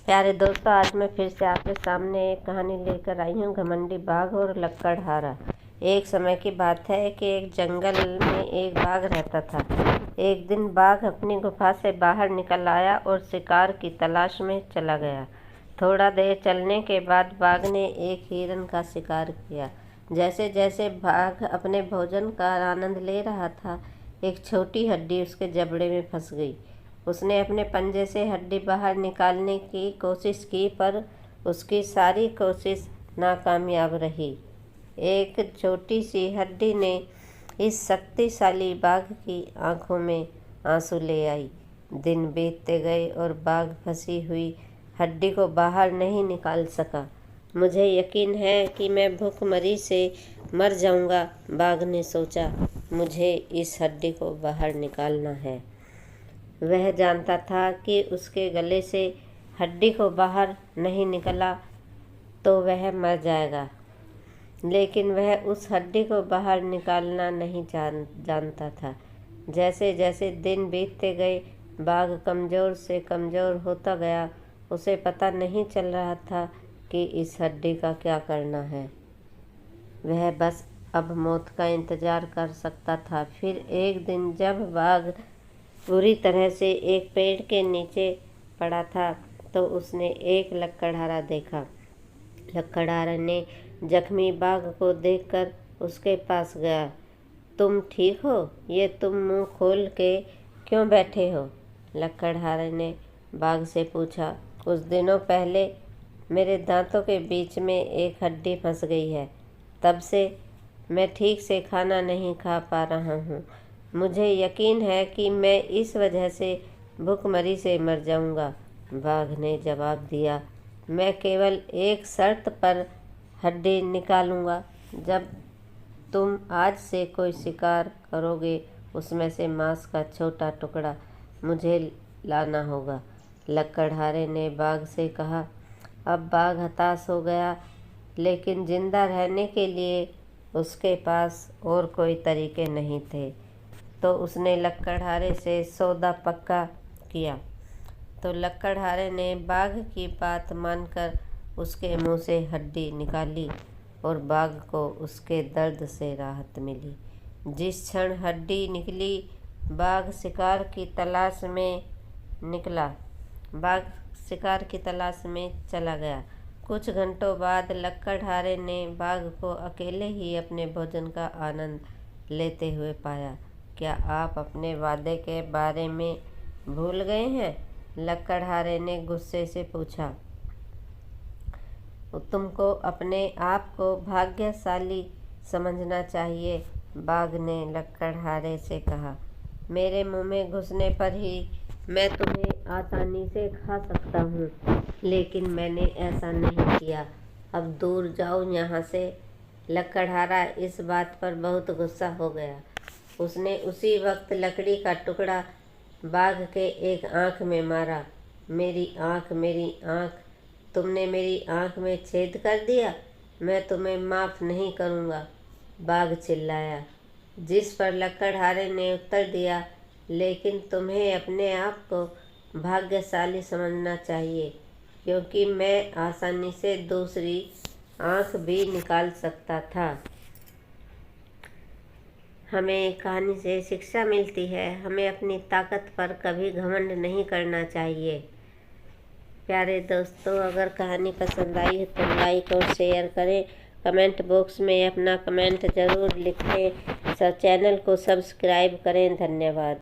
प्यारे दोस्तों, आज मैं फिर से आपके सामने एक कहानी लेकर आई हूँ, घमंडी बाघ और लकड़हारा। एक समय की बात है कि एक जंगल में एक बाघ रहता था। एक दिन बाघ अपनी गुफा से बाहर निकल आया और शिकार की तलाश में चला गया। थोड़ा देर चलने के बाद बाघ ने एक हिरन का शिकार किया। जैसे जैसे बाघ अपने भोजन का आनंद ले रहा था, एक छोटी हड्डी उसके जबड़े में फंस गई। उसने अपने पंजे से हड्डी बाहर निकालने की कोशिश की, पर उसकी सारी कोशिश नाकामयाब रही। एक छोटी सी हड्डी ने इस शक्तिशाली बाघ की आंखों में आंसू ले आई। दिन बीतते गए और बाघ फंसी हुई हड्डी को बाहर नहीं निकाल सका। मुझे यकीन है कि मैं भूखमरी से मर जाऊंगा, बाघ ने सोचा। मुझे इस हड्डी को बाहर निकालना है। वह जानता था कि उसके गले से हड्डी को बाहर नहीं निकला तो वह मर जाएगा, लेकिन वह उस हड्डी को बाहर निकालना नहीं जानता था। जैसे जैसे दिन बीतते गए, बाघ कमज़ोर से कमज़ोर होता गया। उसे पता नहीं चल रहा था कि इस हड्डी का क्या करना है। वह बस अब मौत का इंतज़ार कर सकता था। फिर एक दिन जब बाघ पूरी तरह से एक पेड़ के नीचे पड़ा था, तो उसने एक लकड़हारा देखा। लकड़हारा ने जख्मी बाघ को देखकर उसके पास गया। तुम ठीक हो? ये तुम मुंह खोल के क्यों बैठे हो? लकड़हारे ने बाघ से पूछा। कुछ दिनों पहले मेरे दांतों के बीच में एक हड्डी फंस गई है। तब से मैं ठीक से खाना नहीं खा पा रहा हूँ। मुझे यकीन है कि मैं इस वजह से भूखमरी से मर जाऊंगा, बाघ ने जवाब दिया। मैं केवल एक शर्त पर हड्डी निकालूंगा। जब तुम आज से कोई शिकार करोगे, उसमें से मांस का छोटा टुकड़ा मुझे लाना होगा, लकड़हारे ने बाघ से कहा। अब बाघ हताश हो गया, लेकिन जिंदा रहने के लिए उसके पास और कोई तरीके नहीं थे। तो उसने लकड़हारे से सौदा पक्का किया। तो लकड़हारे ने बाघ की बात मानकर उसके मुंह से हड्डी निकाली और बाघ को उसके दर्द से राहत मिली। जिस क्षण हड्डी निकली, बाघ शिकार की तलाश में चला गया। कुछ घंटों बाद लकड़हारे ने बाघ को अकेले ही अपने भोजन का आनंद लेते हुए पाया। क्या आप अपने वादे के बारे में भूल गए हैं? लकड़हारे ने गुस्से से पूछा। तुमको अपने आप को भाग्यशाली समझना चाहिए, बाघ ने लकड़हारे से कहा। मेरे मुंह में घुसने पर ही मैं तुम्हें आसानी से खा सकता हूँ, लेकिन मैंने ऐसा नहीं किया। अब दूर जाओ यहाँ से। लकड़हारा इस बात पर बहुत गुस्सा हो गया। उसने उसी वक्त लकड़ी का टुकड़ा बाघ के एक आँख में मारा। मेरी आँख, मेरी आँख! तुमने मेरी आँख में छेद कर दिया। मैं तुम्हें माफ़ नहीं करूँगा, बाघ चिल्लाया। जिस पर लकड़हारे ने उत्तर दिया, लेकिन तुम्हें अपने आप को भाग्यशाली समझना चाहिए, क्योंकि मैं आसानी से दूसरी आँख भी निकाल सकता था। हमें कहानी से शिक्षा मिलती है, हमें अपनी ताकत पर कभी घमंड नहीं करना चाहिए। प्यारे दोस्तों, अगर कहानी पसंद आई है तो लाइक और शेयर करें। कमेंट बॉक्स में अपना कमेंट ज़रूर लिखें। चैनल को सब्सक्राइब करें। धन्यवाद।